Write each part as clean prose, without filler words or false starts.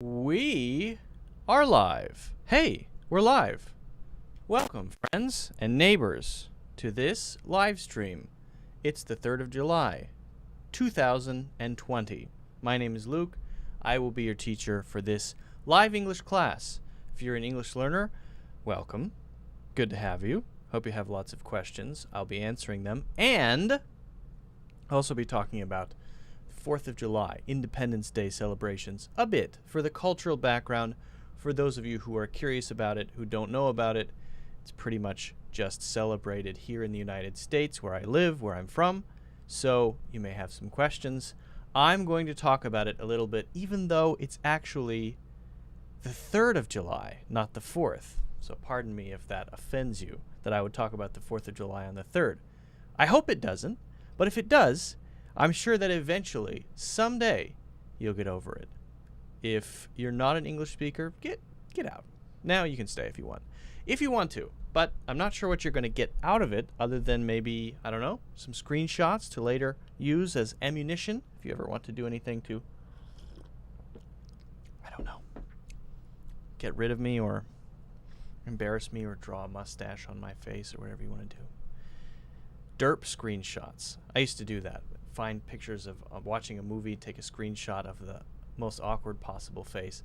We are live. Hey, we're live. Welcome, friends and neighbors, to this live stream. It's the 3rd of July, 2020. My name is Luke. I will be your teacher for this live English class. If you're an English learner, welcome. Good to have you. Hope you have lots of questions. I'll be answering them. And I'll also be talking about 4th of July, Independence Day celebrations, a bit for the cultural background. For those of you who are curious about it, who don't know about it, it's pretty much just celebrated here in the United States, where I live, where I'm from. So you may have some questions. I'm going to talk about it a little bit, even though it's actually the 3rd of July, not the 4th. So pardon me if that offends you, that I would talk about the 4th of July on the 3rd. I hope it doesn't, but if it does, I'm sure that eventually, someday, you'll get over it. If you're not an English speaker, get out. Now you can stay if you want. If you want to, but I'm not sure what you're going to get out of it other than maybe, I don't know, some screenshots to later use as ammunition if you ever want to do anything to, I don't know, get rid of me or embarrass me or draw a mustache on my face or whatever you want to do. Derp screenshots. I used to do that. Find pictures of watching a movie, take a screenshot of the most awkward possible face.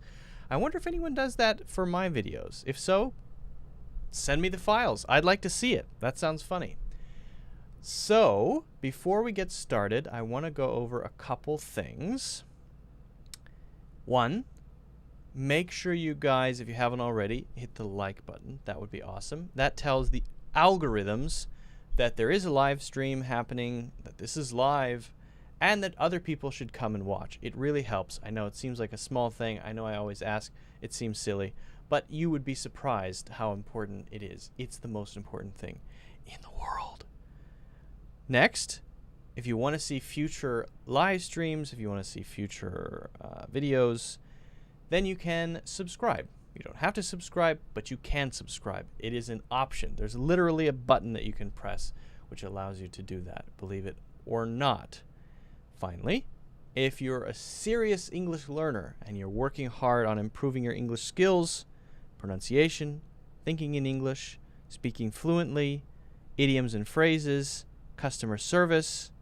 I wonder if anyone does that for my videos. If so, send me the files. I'd like to see it. That sounds funny. So, before we get started, I want to go over a couple things. One, make sure you guys, if you haven't already, hit the like button. That would be awesome. That tells the algorithms that there is a live stream happening, that this is live, and that other people should come and watch. It really helps. I know it seems like a small thing. I know I always ask. It seems silly. But you would be surprised how important it is. It's the most important thing in the world. Next, if you want to see future live streams, if you want to see future videos, then you can subscribe. You don't have to subscribe, but you can subscribe. It is an option. There's literally a button that you can press which allows you to do that, believe it or not. Finally, if you're a serious English learner and you're working hard on improving your English skills, pronunciation, thinking in English, speaking fluently, idioms and phrases, customer service,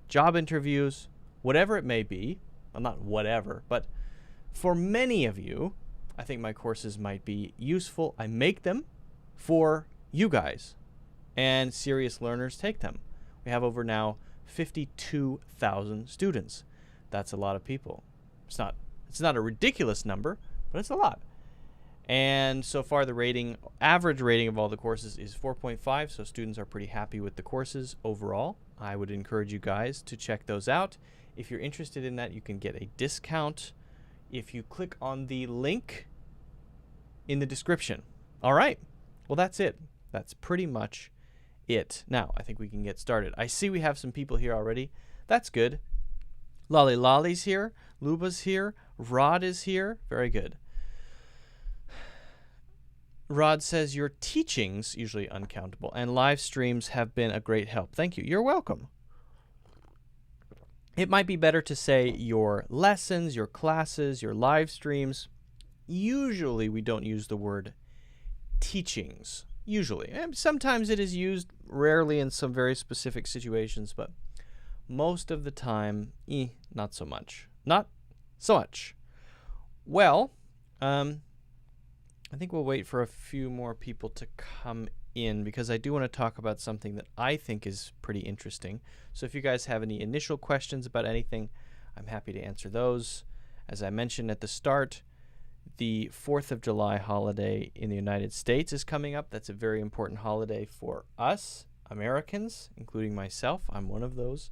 job interviews, whatever it may be, well, not whatever, but for many of you, I think my courses might be useful. I make them for you guys, and serious learners take them. We have over now 52,000 students. That's a lot of people. It's not a ridiculous number, but it's a lot. And so far the average rating of all the courses is 4.5, so students are pretty happy with the courses overall. I would encourage you guys to check those out. If you're interested in that, you can get a discount if you click on the link in the description. All right. Well, that's it. That's pretty much it. Now, I think we can get started. I see we have some people here already. That's good. Lolly Lolly's here. Luba's here. Rod is here. Very good. Rod says your teachings, usually uncountable, and live streams have been a great help. Thank you. You're welcome. It might be better to say your lessons, your classes, your live streams. Usually we don't use the word teachings. Usually. And sometimes it is used, rarely in some very specific situations, but most of the time, not so much. Not so much. Well, I think we'll wait for a few more people to come in because I do want to talk about something that I think is pretty interesting. So if you guys have any initial questions about anything, I'm happy to answer those. As I mentioned at the start, the 4th of July holiday in the United States is coming up. That's a very important holiday for us, Americans, including myself. I'm one of those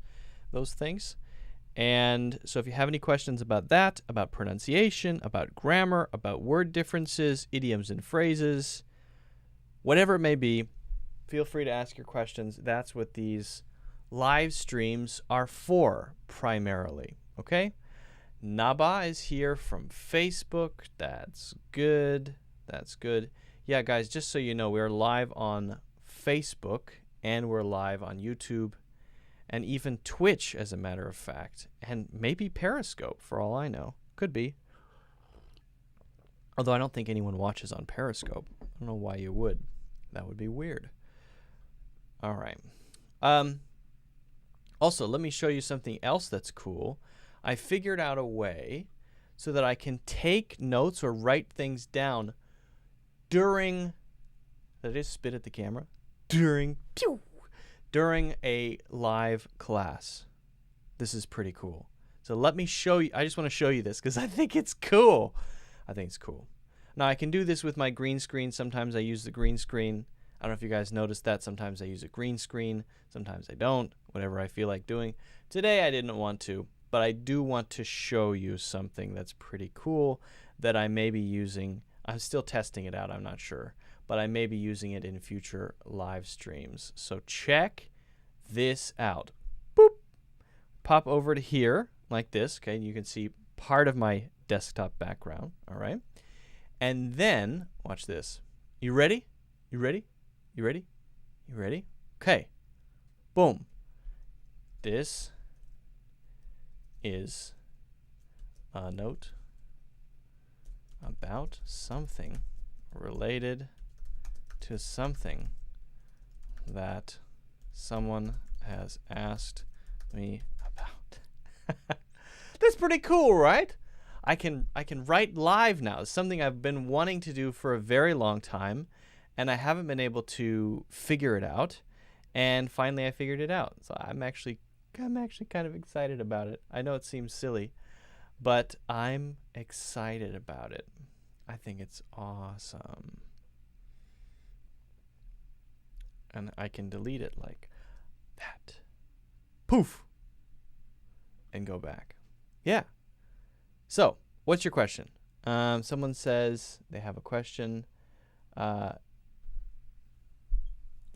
things. And so if you have any questions about that, about pronunciation, about grammar, about word differences, idioms and phrases, whatever it may be, feel free to ask your questions. That's what these live streams are for primarily, okay? Naba is here from Facebook. That's good. That's good. Yeah, guys, just so you know, we're live on Facebook and we're live on YouTube and even Twitch, as a matter of fact, and maybe Periscope, for all I know. Could be. Although I don't think anyone watches on Periscope. I don't know why you would. That would be weird. All right. Also, let me show you something else that's cool. I figured out a way so that I can take notes or write things down during, did I just spit at the camera? During a live class. This is pretty cool. So let me show you. I just want to show you this because I think it's cool. I think it's cool. Now I can do this with my green screen. Sometimes I use the green screen. I don't know if you guys noticed that. Sometimes I use a green screen. Sometimes I don't. Whatever I feel like doing. Today I didn't want to, but I do want to show you something that's pretty cool that I may be using. I'm still testing it out. I'm not sure. But I may be using it in future live streams. So check this out. Boop. Pop over to here like this. Okay, you can see part of my desktop background. All right. And then, watch this. You ready? You ready? You ready? You ready? Okay. Boom. This is a note about something related to something that someone has asked me about. That's pretty cool, right? I can write live now. It's something I've been wanting to do for a very long time, and I haven't been able to figure it out. And finally, I figured it out. So I'm actually kind of excited about it. I know it seems silly, but I'm excited about it. I think it's awesome. And I can delete it like that. Poof. And go back. Yeah. So, what's your question? Someone says they have a question.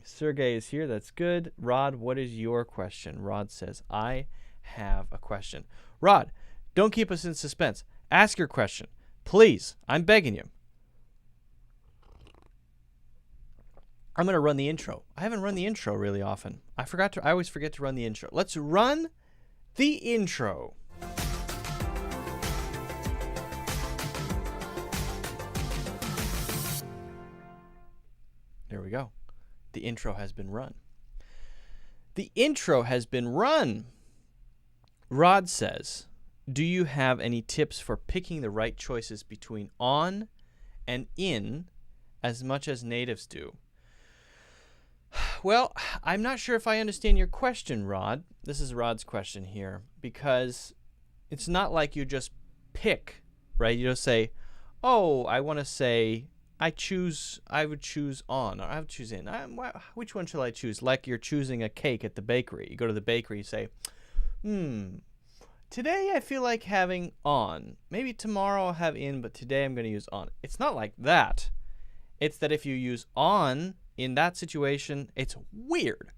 Sergey is here. That's good. Rod, what is your question? Rod says, I have a question. Rod, don't keep us in suspense. Ask your question. Please. I'm begging you. I'm going to run the intro. I haven't run the intro really often. I always forget to run the intro. Let's run the intro. There we go. The intro has been run. The intro has been run. Rod says, do you have any tips for picking the right choices between on and in as much as natives do? Well, I'm not sure if I understand your question, Rod. This is Rod's question here, because it's not like you just pick, right? You just say, oh, I want to say, I would choose on, or I would choose in. Which one shall I choose? Like you're choosing a cake at the bakery. You go to the bakery, you say, today I feel like having on. Maybe tomorrow I'll have in, but today I'm going to use on. It's not like that. It's that if you use on in that situation, it's weird.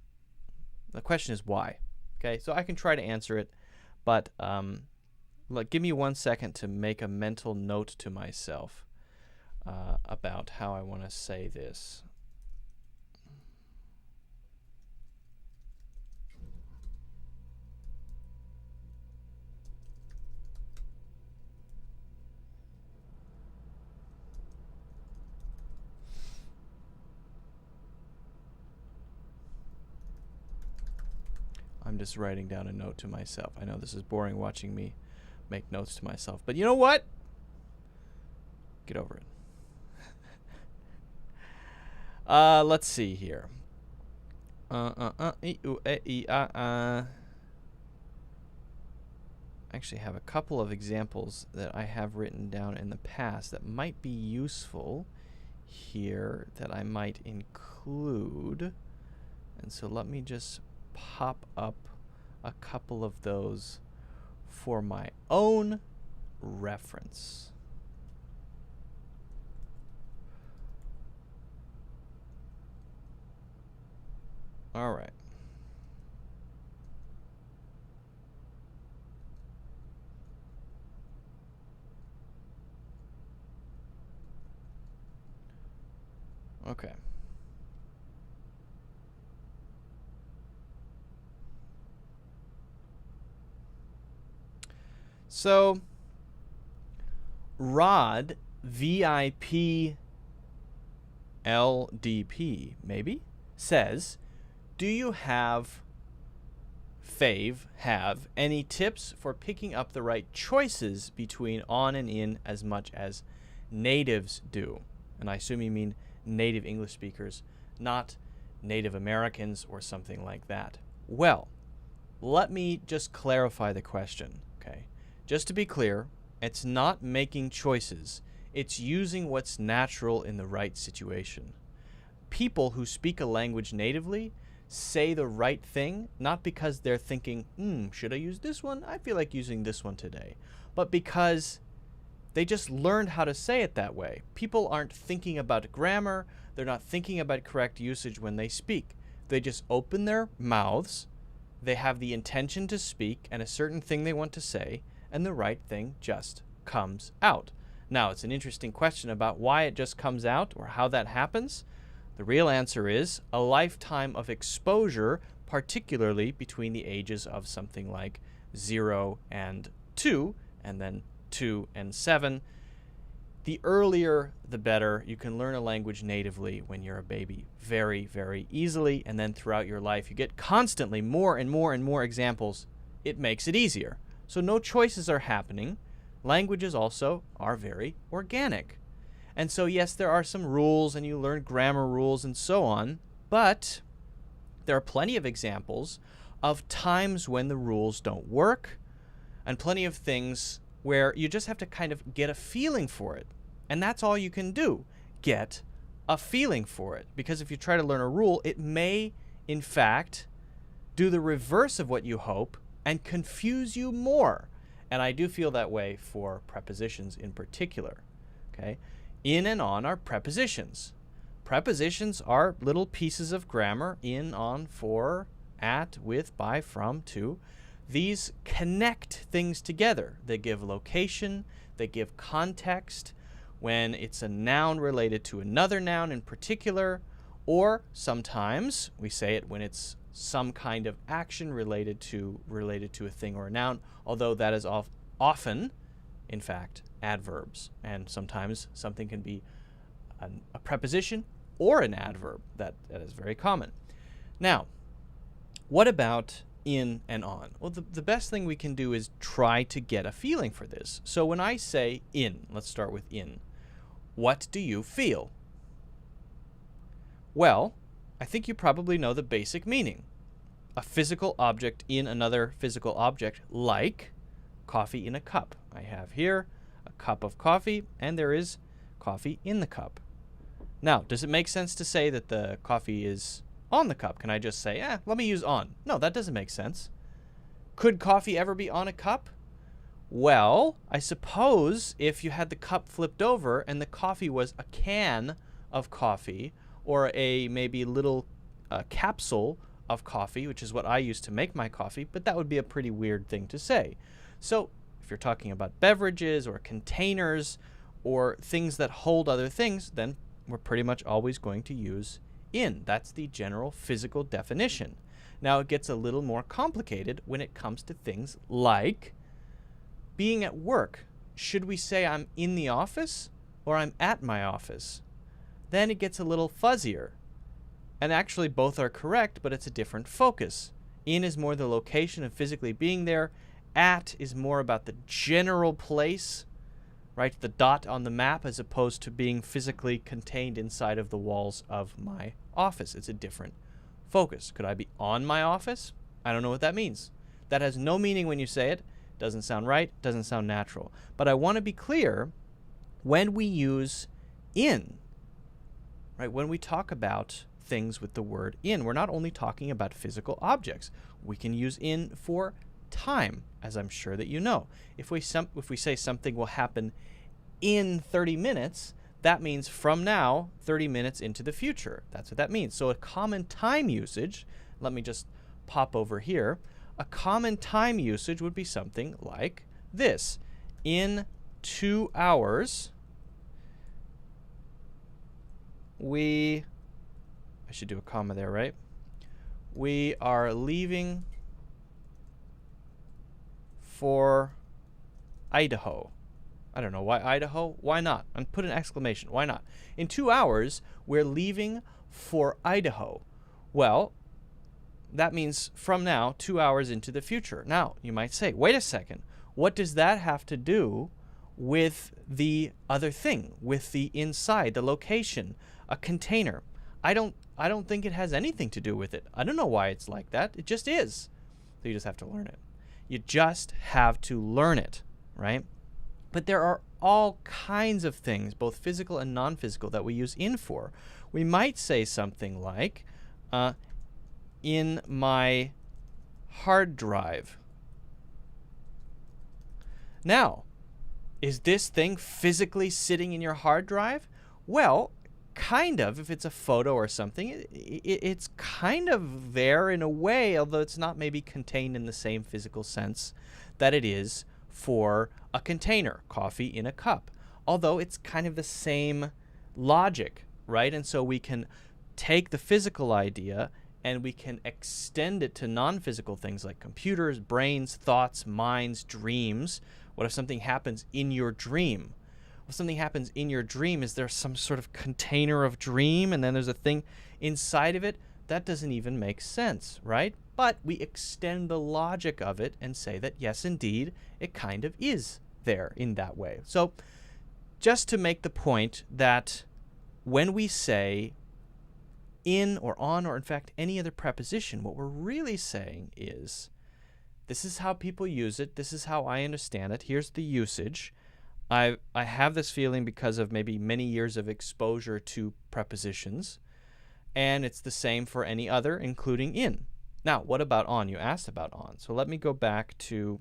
The question is why. Okay, so I can try to answer it, but give me 1 second to make a mental note to myself about how I want to say this. I'm just writing down a note to myself. I know this is boring watching me make notes to myself, but you know what? Get over it. Let's see here. I actually have a couple of examples that I have written down in the past that might be useful here that I might include. And so let me just pop up a couple of those for my own reference. All right. Okay. So, Rod VIP LDP, maybe, says, do you have any tips for picking up the right choices between on and in as much as natives do? And I assume you mean native English speakers, not Native Americans or something like that. Well, let me just clarify the question, okay? Just to be clear, it's not making choices. It's using what's natural in the right situation. People who speak a language natively say the right thing, not because they're thinking, should I use this one? I feel like using this one today. But because they just learned how to say it that way. People aren't thinking about grammar. They're not thinking about correct usage when they speak. They just open their mouths. They have the intention to speak and a certain thing they want to say, and the right thing just comes out. Now, it's an interesting question about why it just comes out or how that happens. The real answer is a lifetime of exposure, particularly between the ages of something like 0 and 2, and then 2 and 7. The earlier, the better. You can learn a language natively when you're a baby very, very easily, and then throughout your life, you get constantly more and more and more examples. It makes it easier. So no choices are happening. Languages also are very organic. And so, yes, there are some rules, and you learn grammar rules and so on, but there are plenty of examples of times when the rules don't work, and plenty of things where you just have to kind of get a feeling for it. And that's all you can do, get a feeling for it. Because if you try to learn a rule, it may, in fact, do the reverse of what you hope and confuse you more. And I do feel that way for prepositions in particular. Okay? In and on are prepositions. Prepositions are little pieces of grammar: in, on, for, at, with, by, from, to. These connect things together. They give location, they give context when it's a noun related to another noun in particular, or sometimes we say it when it's some kind of action related to a thing or a noun, although that is often, in fact, adverbs. And sometimes something can be a preposition or an adverb. That is very common. Now, what about in and on? Well, the best thing we can do is try to get a feeling for this. So when I say in, let's start with in. What do you feel? Well, I think you probably know the basic meaning. A physical object in another physical object, like coffee in a cup. I have here a cup of coffee, and there is coffee in the cup. Now, does it make sense to say that the coffee is on the cup? Can I just say, let me use on? No, that doesn't make sense. Could coffee ever be on a cup? Well, I suppose if you had the cup flipped over and the coffee was a can of coffee, or a maybe little capsule of coffee, which is what I use to make my coffee, but that would be a pretty weird thing to say. So if you're talking about beverages or containers or things that hold other things, then we're pretty much always going to use in. That's the general physical definition. Now it gets a little more complicated when it comes to things like being at work. Should we say I'm in the office or I'm at my office? Then it gets a little fuzzier. And actually both are correct, but it's a different focus. In is more the location of physically being there. At is more about the general place, right? The dot on the map, as opposed to being physically contained inside of the walls of my office. It's a different focus. Could I be on my office? I don't know what that means. That has no meaning when you say it. Doesn't sound right, doesn't sound natural. But I want to be clear, when we use in, right, when we talk about things with the word in, we're not only talking about physical objects. We can use in for time, as I'm sure that you know. If we say something will happen in 30 minutes, that means from now, 30 minutes into the future. That's what that means. So a common time usage, let me just pop over here. A common time usage would be something like this. In 2 hours, I should do a comma there, right? We are leaving for Idaho. I don't know. Why Idaho? Why not? And put an exclamation. Why not? In 2 hours, we're leaving for Idaho. Well, that means from now, 2 hours into the future. Now, you might say, wait a second. What does that have to do with the other thing, with the inside, the location, a container? I don't think it has anything to do with it. I don't know why it's like that. It just is. So you just have to learn it. You just have to learn it, right? But there are all kinds of things, both physical and non-physical, that we use in for. We might say something like, in my hard drive. Now, is this thing physically sitting in your hard drive? Well, kind of. If it's a photo or something, it's kind of there in a way, although it's not maybe contained in the same physical sense that it is for a container, coffee in a cup. Although it's kind of the same logic, right? And so we can take the physical idea and we can extend it to non-physical things like computers, brains, thoughts, minds, dreams. What if something happens in your dream? If something happens in your dream, is there some sort of container of dream and then there's a thing inside of it? That doesn't even make sense, right? But we extend the logic of it and say that, yes, indeed, it kind of is there in that way. So just to make the point that when we say in or on or in fact any other preposition, what we're really saying is this is how people use it. This is how I understand it. Here's the usage. I have this feeling because of maybe many years of exposure to prepositions, and it's the same for any other, including in. Now, what about on? You asked about on. So let me go back to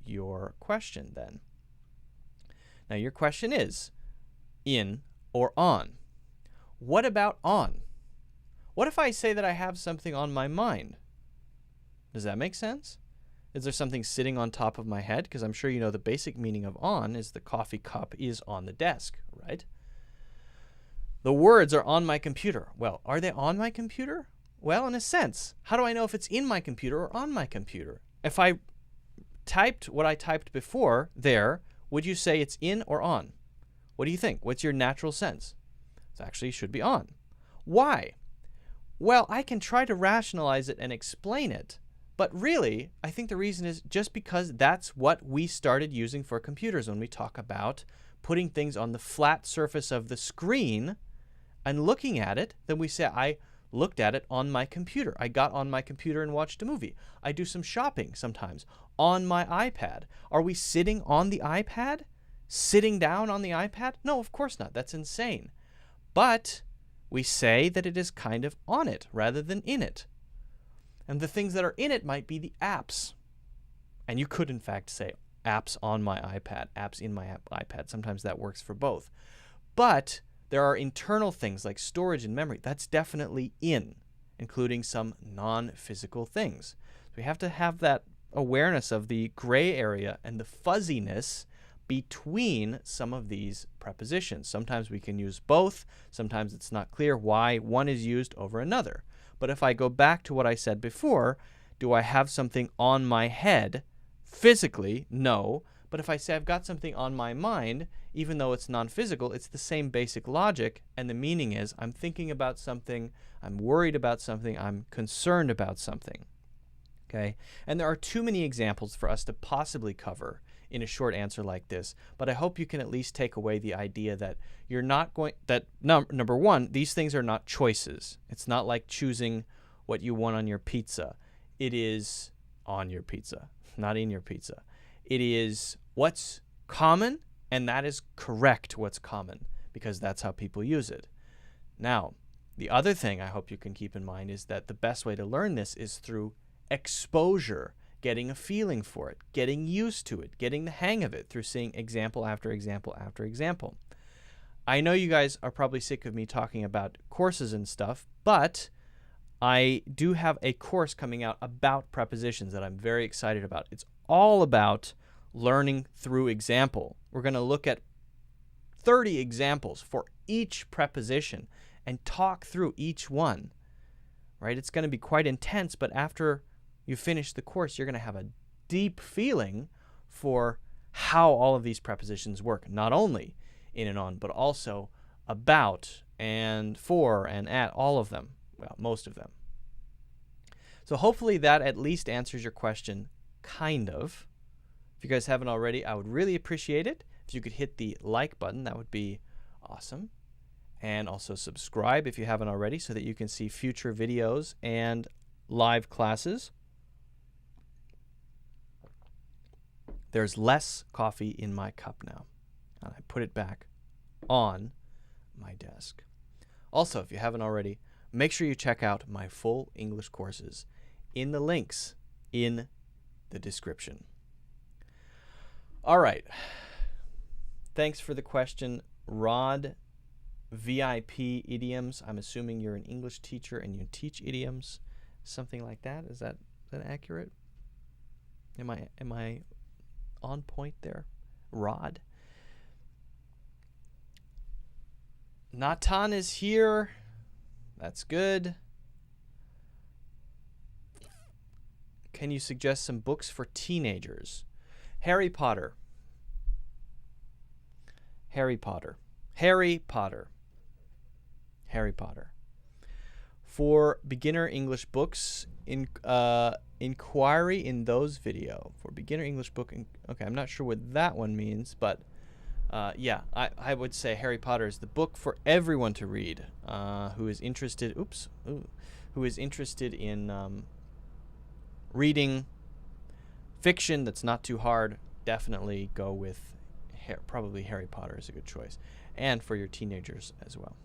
your question then. Now, your question is in or on. What about on? What if I say that I have something on my mind? Does that make sense? Is there something sitting on top of my head? Because I'm sure you know the basic meaning of on is the coffee cup is on the desk, right? The words are on my computer. Well, are they on my computer? Well, in a sense. How do I know if it's in my computer or on my computer? If I typed what I typed before there, would you say it's in or on? What do you think? What's your natural sense? It actually should be on. Why? Well, I can try to rationalize it and explain it. But really, I think the reason is just because that's what we started using for computers when we talk about putting things on the flat surface of the screen and looking at it. Then we say, I looked at it on my computer. I got on my computer and watched a movie. I do some shopping sometimes on my iPad. Are we sitting on the iPad? Sitting down on the iPad? No, of course not. That's insane. But we say that it is kind of on it rather than in it. And the things that are in it might be the apps. And you could, in fact, say apps on my iPad, apps in my iPad. Sometimes that works for both. But there are internal things like storage and memory. That's definitely in, including some non-physical things. So we have to have that awareness of the gray area and the fuzziness between some of these prepositions. Sometimes we can use both. Sometimes it's not clear why one is used over another. But if I go back to what I said before, do I have something on my head physically? No. But if I say I've got something on my mind, even though it's non-physical, it's the same basic logic. And the meaning is I'm thinking about something, I'm worried about something, I'm concerned about something. Okay? And there are too many examples for us to possibly cover in a short answer like this, but I hope you can at least take away the idea that you're not going, that number one, these things are not choices. It's not like choosing what you want on your pizza. It is on your pizza, not in your pizza. It is what's common, and that is correct what's common, because that's how people use it. Now, the other thing I hope you can keep in mind is that the best way to learn this is through exposure, getting a feeling for it, getting used to it, getting the hang of it through seeing example after example after example. I know you guys are probably sick of me talking about courses and stuff, but I do have a course coming out about prepositions that I'm very excited about. It's all about learning through example. We're going to look at 30 examples for each preposition and talk through each one. Right? It's going to be quite intense, but after you finish the course, you're going to have a deep feeling for how all of these prepositions work, not only in and on, but also about and for and at, all of them. Well, most of them. So hopefully that at least answers your question, kind of. If you guys haven't already, I would really appreciate it if you could hit the like button. That would be awesome. And also subscribe if you haven't already so that you can see future videos and live classes. There's less coffee in my cup now. And I put it back on my desk. Also, if you haven't already, make sure you check out my full English courses in the links in the description. All right. Thanks for the question, Rod. VIP idioms. I'm assuming you're an English teacher and you teach idioms, something like that. Is that accurate? Am I on point there, Rod? Natan is here. That's good. Can you suggest some books for teenagers? Harry Potter. Harry Potter. Harry Potter. Harry Potter. For beginner English books, inquiry in those video. For beginner English book, okay, I'm not sure what that one means, but yeah, I would say Harry Potter is the book for everyone to read who is interested. Who is interested in reading fiction that's not too hard. Definitely go with probably Harry Potter is a good choice, and for your teenagers as well.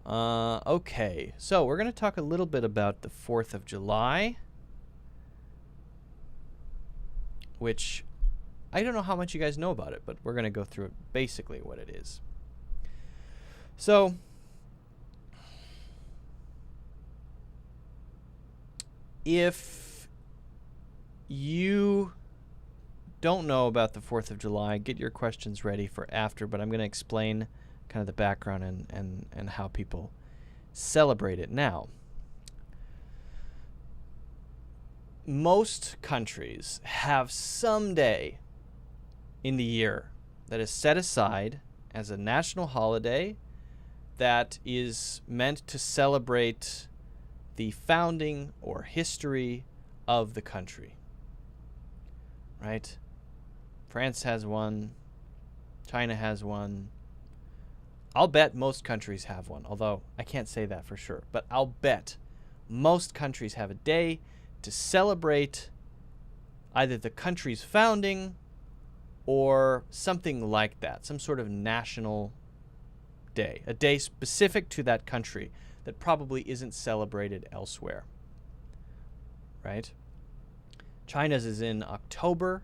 Okay, so we're going to talk a little bit about the 4th of July, which I don't know how much you guys know about it, but we're going to go through basically what it is. So, if you don't know about the 4th of July, get your questions ready for after, but I'm going to explain kind of the background and how people celebrate it now. Most countries have some day in the year that is set aside as a national holiday that is meant to celebrate the founding or history of the country. Right? France has one. China has one. I'll bet most countries have one, although I can't say that for sure. But I'll bet most countries have a day to celebrate either the country's founding or something like that, some sort of national day, a day specific to that country that probably isn't celebrated elsewhere, right? China's is in October.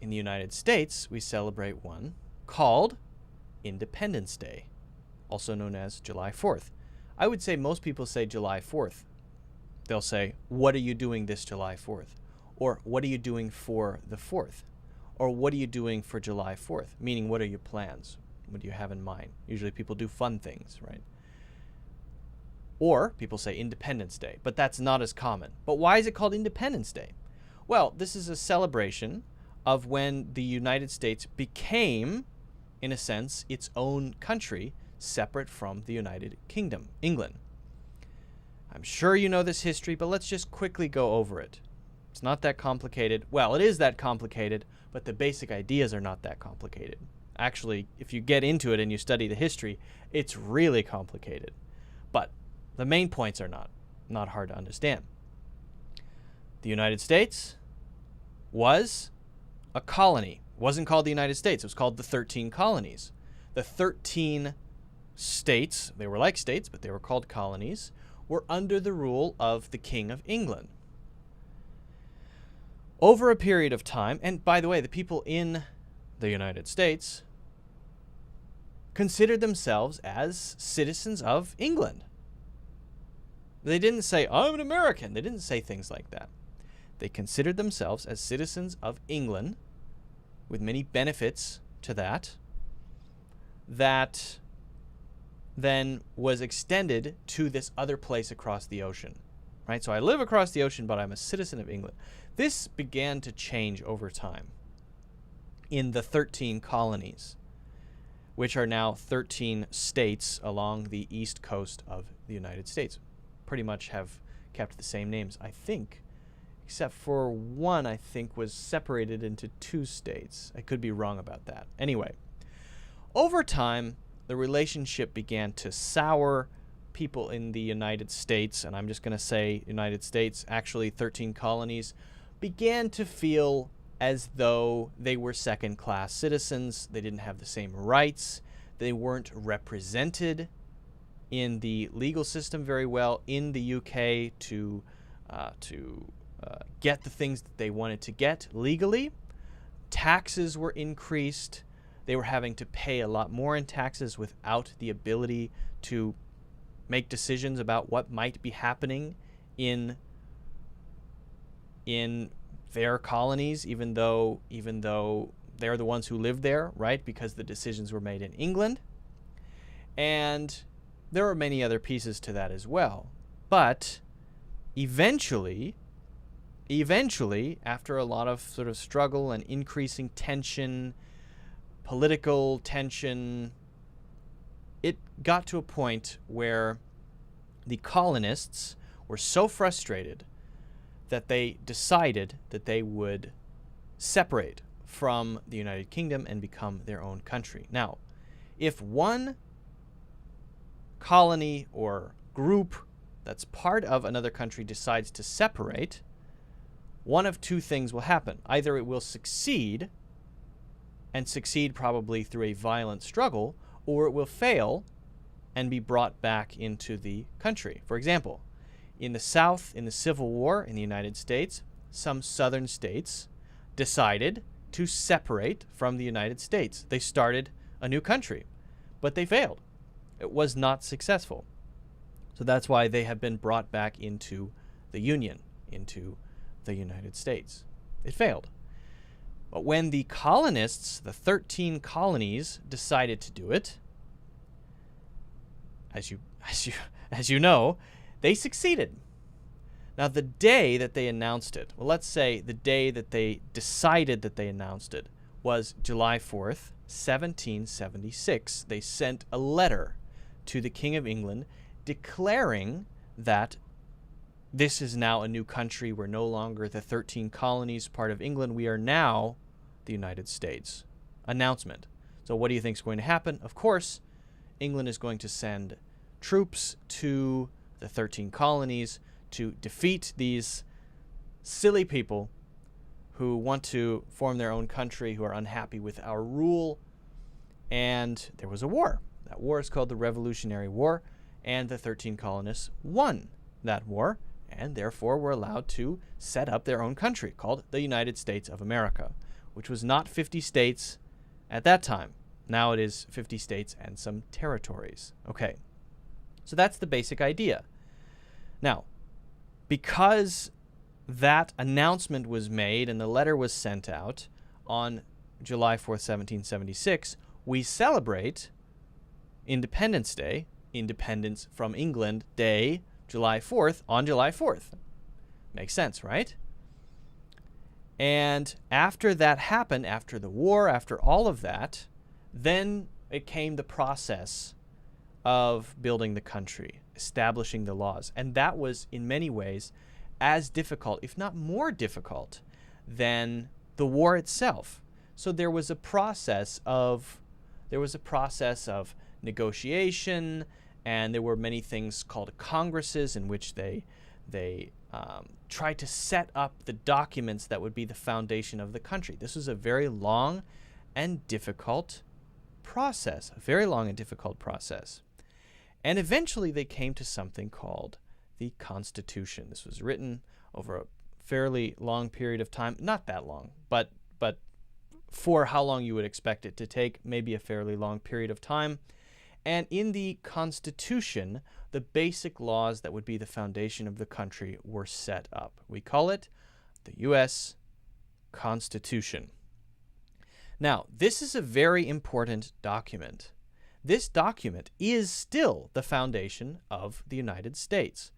In the United States, we celebrate one called Independence Day, also known as July 4th. I would say most people say July 4th. They'll say, what are you doing this July 4th? Or what are you doing for the 4th? Or what are you doing for July 4th? Meaning, what are your plans? What do you have in mind? Usually people do fun things, right? Or people say Independence Day, but that's not as common. But why is it called Independence Day? Well, this is a celebration of when the United States became, in a sense, its own country, separate from the United Kingdom, England. I'm sure you know this history, but let's just quickly go over it. It's not that complicated. Well, it is that complicated, but the basic ideas are not that complicated. Actually, if you get into it and you study the history, it's really complicated. But the main points are not hard to understand. The United States was a colony. It wasn't called the United States. It was called the 13 colonies. The 13 states, they were like states, but they were called colonies, were under the rule of the King of England. Over a period of time, and by the way, the people in the United States considered themselves as citizens of England. They didn't say, I'm an American. They didn't say things like that. They considered themselves as citizens of England, with many benefits to that then was extended to this other place across the ocean. right? So I live across the ocean, but I'm a citizen of England. This began to change over time in the 13 colonies, which are now 13 states along the east coast of the United States. Pretty much have kept the same names, I think, except for one, I think, was separated into 2 states. I could be wrong about that. Anyway, over time, the relationship began to sour. People in the United States, and I'm just going to say United States, actually 13 colonies, began to feel as though they were second-class citizens. They didn't have the same rights. They weren't represented in the legal system very well in the UK to get the things that they wanted to get legally. Taxes were increased. They were having to pay a lot more in taxes without the ability to make decisions about what might be happening in their colonies, even though they're the ones who live there, right? Because the decisions were made in England. And there are many other pieces to that as well. But eventually, after a lot of sort of struggle and increasing tension, political tension, it got to a point where the colonists were so frustrated that they decided that they would separate from the United Kingdom and become their own country. Now, if one colony or group that's part of another country decides to separate, one of 2 things will happen. Either it will succeed, and succeed probably through a violent struggle, or it will fail and be brought back into the country. For example, in the South, in the Civil War in the United States, some southern states decided to separate from the United States. They started a new country, but they failed. It was not successful. So that's why they have been brought back into the Union, into the United States. It failed. But when the colonists, the 13 colonies, decided to do it, as you know, they succeeded. Now, the day that they announced it, well, let's say the day that they decided that they announced it was July 4th, 1776. They sent a letter to the King of England declaring that this is now a new country. We're no longer the 13 colonies, part of England. We are now the United States. Announcement. So what do you think is going to happen? Of course, England is going to send troops to the 13 colonies to defeat these silly people who want to form their own country, who are unhappy with our rule. And there was a war. That war is called the Revolutionary War, and the 13 colonists won that war, and therefore were allowed to set up their own country called the United States of America, which was not 50 states at that time. Now it is 50 states and some territories. Okay, so that's the basic idea. Now, because that announcement was made and the letter was sent out on July 4th, 1776, we celebrate Independence Day, Independence from England Day, July 4th, on July 4th. Makes sense, right? And after that happened, after the war, after all of that, then it came the process of building the country, establishing the laws. And that was, in many ways, as difficult, if not more difficult, than the war itself. So there was a process of negotiation, and there were many things called congresses in which they tried to set up the documents that would be the foundation of the country. This was a very long and difficult process, a very long and difficult process. And eventually they came to something called the Constitution. This was written over a fairly long period of time, not that long, but for how long you would expect it to take, maybe a fairly long period of time. And in the Constitution, the basic laws that would be the foundation of the country were set up. We call it the U.S. Constitution. Now, this is a very important document. This document is still the foundation of the United States.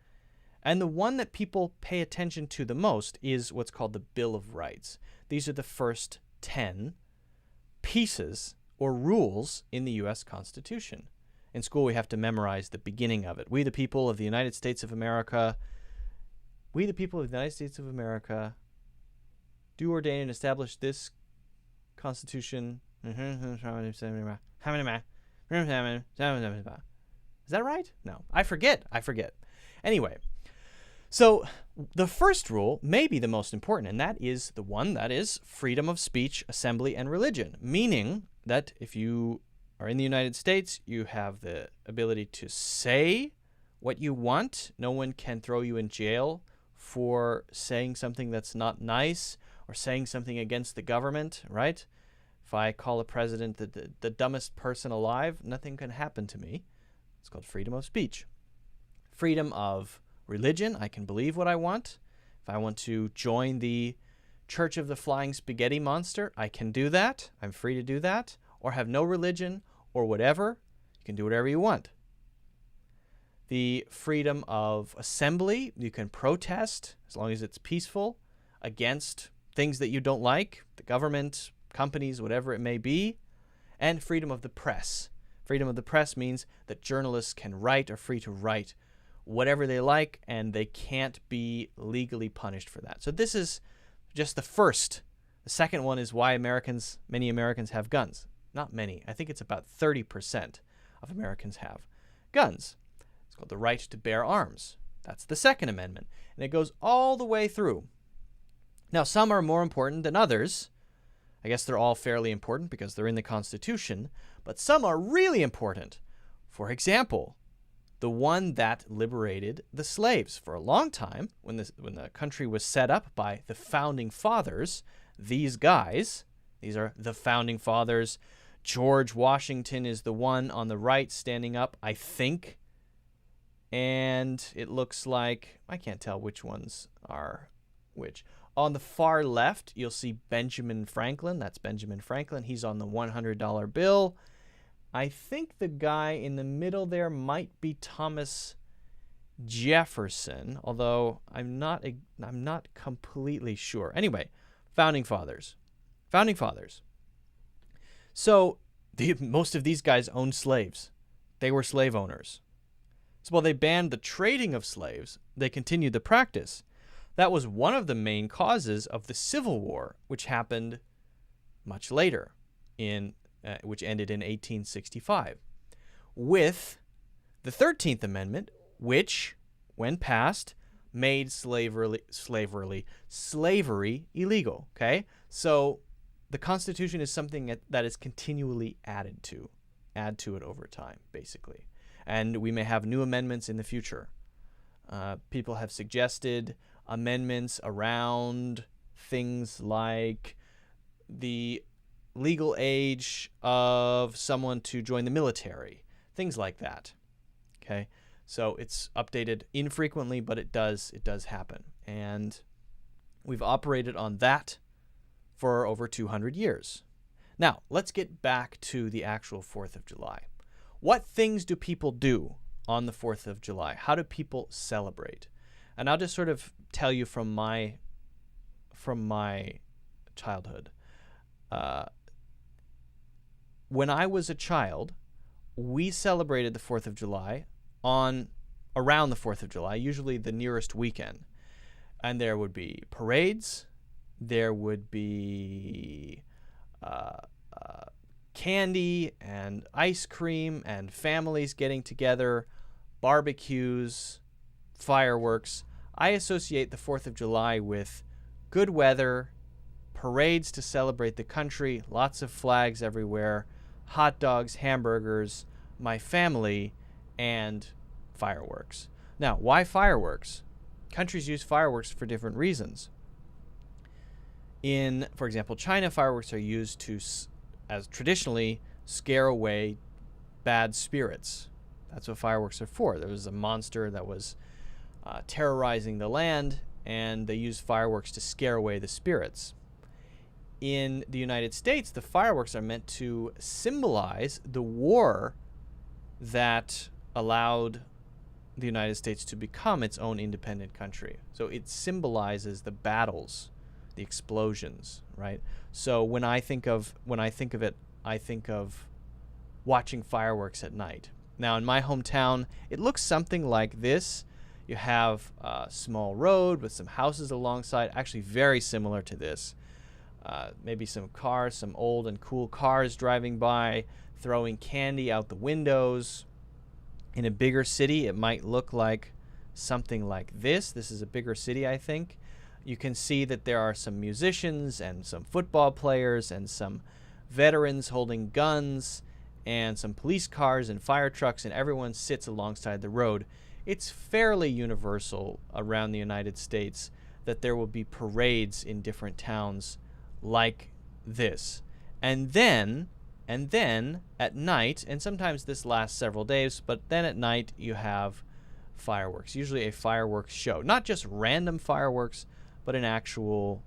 And the one that people pay attention to the most is what's called the Bill of Rights. These are the first 10 pieces or rules in the U.S. Constitution. In school, we have to memorize the beginning of it. We, the people of the United States of America, we, the people of the United States of America, do ordain and establish this Constitution. Is that right? No. I forget. Anyway, so the first rule may be the most important, and that is the one that is freedom of speech, assembly, and religion, meaning that if you are in the United States, you have the ability to say what you want. No one can throw you in jail for saying something that's not nice or saying something against the government, right? If I call a president the dumbest person alive, nothing can happen to me. It's called freedom of speech. Freedom of religion, I can believe what I want. If I want to join the Church of the Flying Spaghetti Monster, I can do that. I'm free to do that. Or have no religion or whatever. You can do whatever you want. The freedom of assembly, you can protest as long as it's peaceful against things that you don't like, the government, companies, whatever it may be. And freedom of the press. Freedom of the press means that journalists can write, are free to write whatever they like, and they can't be legally punished for that. So this is just the first. The second one is why many Americans have guns. Not many. I think it's about 30% of Americans have guns. It's called the right to bear arms. That's the Second Amendment. And it goes all the way through. Now, some are more important than others. I guess they're all fairly important because they're in the Constitution, but some are really important. For example, the one that liberated the slaves. For a long time, when the country was set up by the Founding Fathers, these guys, these are the Founding Fathers. George Washington is the one on the right standing up, I think. And it looks like, I can't tell which ones are which. On the far left, you'll see Benjamin Franklin. That's Benjamin Franklin. He's on the $100 bill. I think the guy in the middle there might be Thomas Jefferson, although I'm not completely sure. Anyway, Founding Fathers. So most of these guys owned slaves. They were slave owners. So while they banned the trading of slaves, they continued the practice. That was one of the main causes of the Civil War, which happened much later, which ended in 1865, with the 13th Amendment, which, when passed, made slavery illegal. Okay, so the Constitution is something that is continually add to it over time, basically, and we may have new amendments in the future. People have suggested amendments around things like the legal age of someone to join the military, things like that. Okay, so it's updated infrequently, but it does happen, and we've operated on that for over 200 years. Now, let's get back to the actual 4th of July. What things do people do on the 4th of July? How do people celebrate? And I'll just sort of tell you from my childhood. When I was a child, we celebrated the 4th of July around the 4th of July, usually the nearest weekend. And there would be parades. There would be candy and ice cream and families getting together, barbecues, fireworks. I associate the 4th of July with good weather, parades to celebrate the country, lots of flags everywhere, hot dogs, hamburgers, my family, and fireworks. Now, why fireworks? Countries use fireworks for different reasons. In, for example, China, fireworks are used to, as traditionally, scare away bad spirits. That's what fireworks are for. There was a monster that was terrorizing the land, and they used fireworks to scare away the spirits. In the United States, the fireworks are meant to symbolize the war that allowed the United States to become its own independent country. So it symbolizes the battles, the explosions, right? So when I think of it, I think of watching fireworks at night. Now in my hometown, it looks something like this. You have a small road with some houses alongside, actually very similar to this. Maybe some cars, some old and cool cars driving by, throwing candy out the windows. In a bigger city, it might look like something like this. This is a bigger city, I think. You can see that there are some musicians and some football players and some veterans holding guns and some police cars and fire trucks, and everyone sits alongside the road. It's fairly universal around the United States that there will be parades in different towns like this. And then at night, and sometimes this lasts several days, but then at night you have fireworks, usually a fireworks show. Not just random fireworks, but an actual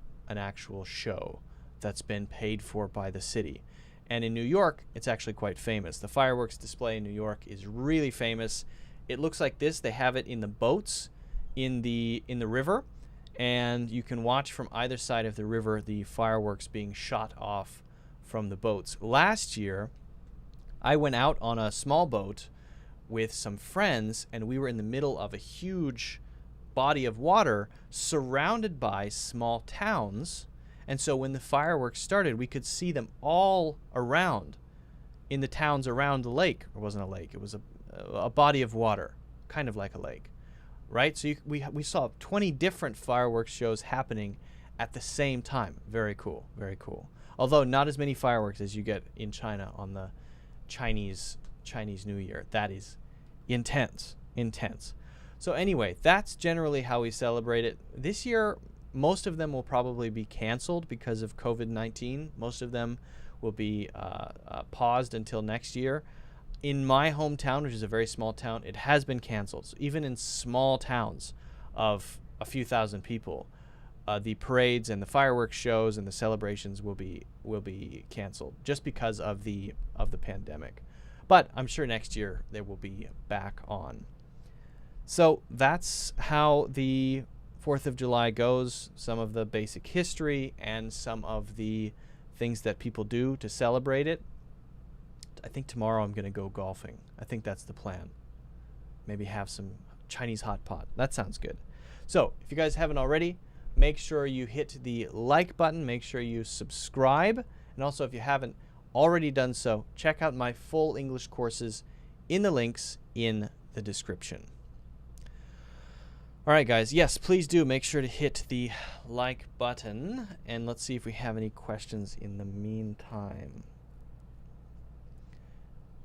show that's been paid for by the city. And in New York, it's actually quite famous. The fireworks display in New York is really famous. It looks like this. They have it in the boats in the river, and you can watch from either side of the river the fireworks being shot off from the boats. Last year, I went out on a small boat with some friends, and we were in the middle of a huge body of water surrounded by small towns. And so when the fireworks started, we could see them all around in the towns around the lake. It wasn't a lake. It was a body of water, kind of like a lake, right? So we saw 20 different fireworks shows happening at the same time. Very cool, very cool. Although not as many fireworks as you get in China on the Chinese New Year. That is intense. So anyway, that's generally how we celebrate it. This year, most of them will probably be canceled because of COVID-19. Most of them will be paused until next year. In my hometown, which is a very small town, it has been canceled. So even in small towns of a few thousand people, the parades and the fireworks shows and the celebrations will be canceled just because of the pandemic. But I'm sure next year they will be back on. So that's how the 4th of July goes, some of the basic history and some of the things that people do to celebrate it. I think tomorrow I'm going to go golfing. I think that's the plan. Maybe have some Chinese hot pot. That sounds good. So if you guys haven't already, make sure you hit the like button. Make sure you subscribe. And also, if you haven't already done so, check out my full English courses in the links in the description. All right, guys. Yes, please do make sure to hit the like button. And let's see if we have any questions in the meantime.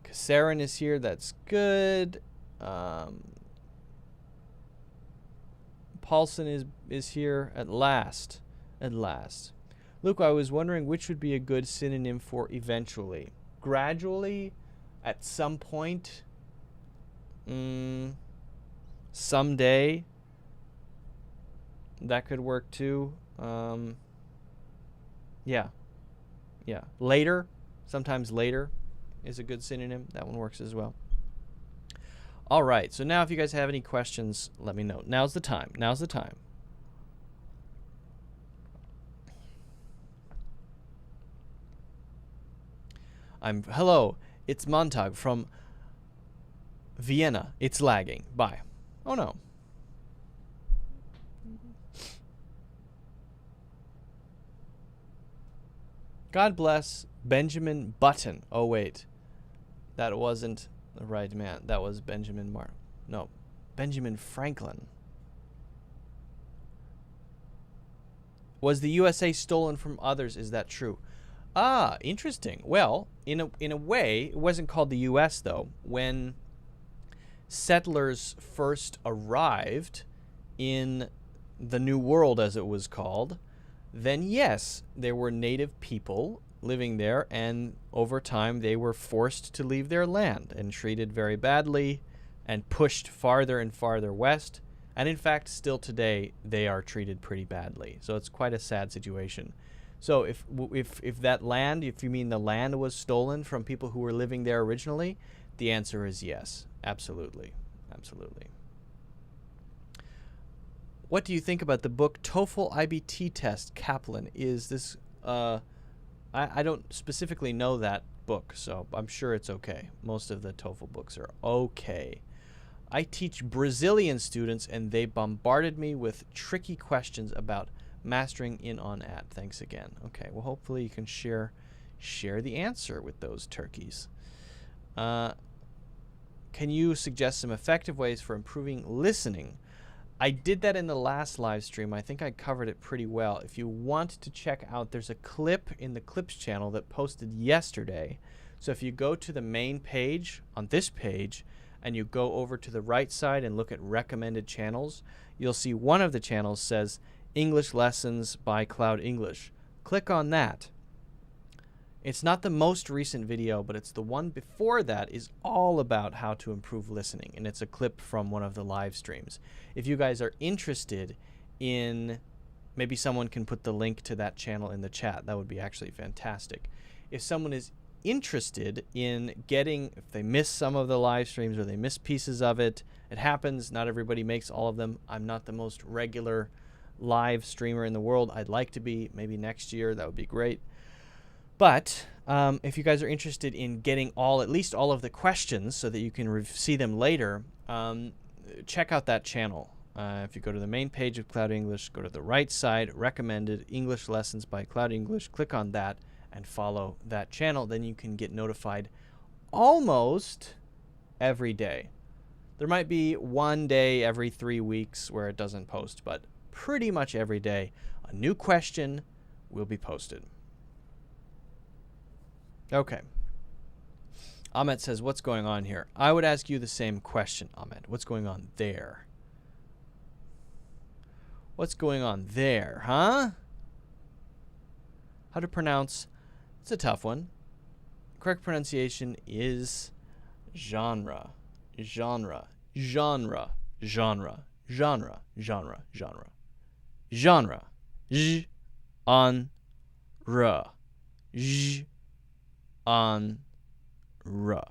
Kasarin is here. That's good. Paulson is here at last. Luke, I was wondering which would be a good synonym for eventually. Gradually, at some point, someday. That could work too. Yeah. Later, sometimes later is a good synonym. That one works as well. All right. So now if you guys have any questions, let me know. Now's the time. Hello. It's Montag from Vienna. It's lagging. Bye. Oh no. God bless Benjamin Button. Oh, wait. That wasn't the right man. That was Benjamin Franklin. Was the USA stolen from others? Is that true? Ah, interesting. Well, in a way, it wasn't called the US, though. When settlers first arrived in the New World, as it was called, then yes, there were native people living there, and over time they were forced to leave their land and treated very badly and pushed farther and farther west. And in fact, still today, they are treated pretty badly. So it's quite a sad situation. So if that land, if you mean the land was stolen from people who were living there originally, the answer is yes, absolutely. What do you think about the book TOEFL IBT Test Kaplan? Is this I don't specifically know that book, so I'm sure it's okay. Most of the TOEFL books are okay. I teach Brazilian students, and they bombarded me with tricky questions about mastering in on ad. Thanks again. Okay, well, hopefully you can share the answer with those turkeys. Can you suggest some effective ways for improving listening? I did that in the last live stream. I think I covered it pretty well. If you want to check out, there's a clip in the Clips channel that posted yesterday. So if you go to the main page on this page and you go over to the right side and look at recommended channels, you'll see one of the channels says English Lessons by Cloud English. Click on that. It's not the most recent video, but it's the one before that is all about how to improve listening, and it's a clip from one of the live streams. If you guys are interested in, maybe someone can put the link to that channel in the chat. That would be actually fantastic. If someone is interested in getting, if they miss some of the live streams or they miss pieces of it, it happens. Not everybody makes all of them. I'm not the most regular live streamer in the world. I'd like to be. Maybe next year. That would be great. But if you guys are interested in getting at least all of the questions so that you can see them later, check out that channel. If you go to the main page of Cloud English, go to the right side, recommended English Lessons by Cloud English, click on that and follow that channel. Then you can get notified almost every day. There might be one day every 3 weeks where it doesn't post, but pretty much every day a new question will be posted. Okay. Ahmet says, what's going on here? I would ask you the same question, Ahmet. What's going on there? What's going on there, huh? How to pronounce? It's a tough one. Correct pronunciation is genre. Genre. Genre. Genre. Genre. Genre. Genre. Genre. J on ra. J on ra.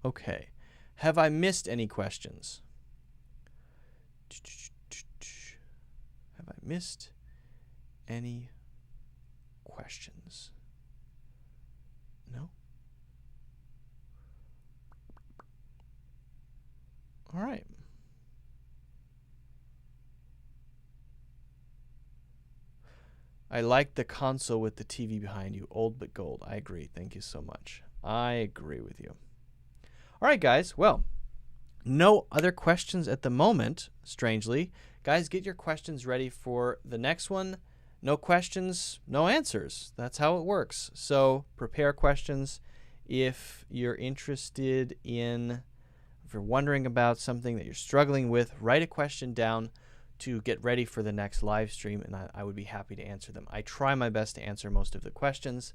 Okay. Have I missed any questions? Have I missed any questions? No? All right. I like the console with the TV behind you. Old but gold. I agree. Thank you so much. I agree with you. All right, guys. Well, no other questions at the moment, strangely. Guys, get your questions ready for the next one. No questions, no answers. That's how it works. So prepare questions. If you're interested in, if you're wondering about something that you're struggling with, write a question down to get ready for the next live stream, and I would be happy to answer them. I try my best to answer most of the questions,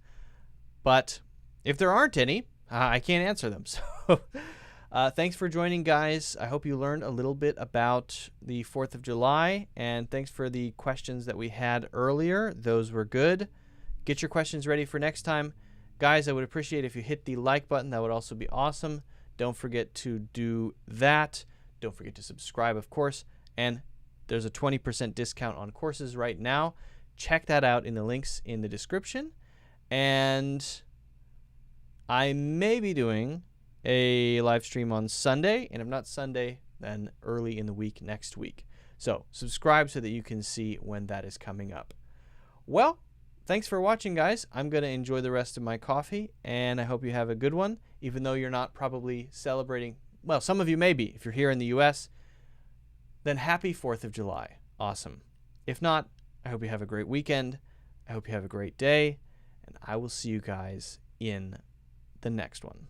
but if there aren't any, I can't answer them. So thanks for joining, guys. I hope you learned a little bit about the 4th of July, and thanks for the questions that we had earlier. Those were good. Get your questions ready for next time. Guys, I would appreciate if you hit the like button. That would also be awesome. Don't forget to do that. Don't forget to subscribe, of course, and there's a 20% discount on courses right now. Check that out in the links in the description. And I may be doing a live stream on Sunday, and if not Sunday, then early in the week next week. So subscribe so that you can see when that is coming up. Well, thanks for watching, guys. I'm going to enjoy the rest of my coffee, and I hope you have a good one, even though you're not probably celebrating. Well, some of you may be. If you're here in the U.S., then happy 4th of July. Awesome. If not, I hope you have a great weekend. I hope you have a great day, and I will see you guys in the next one.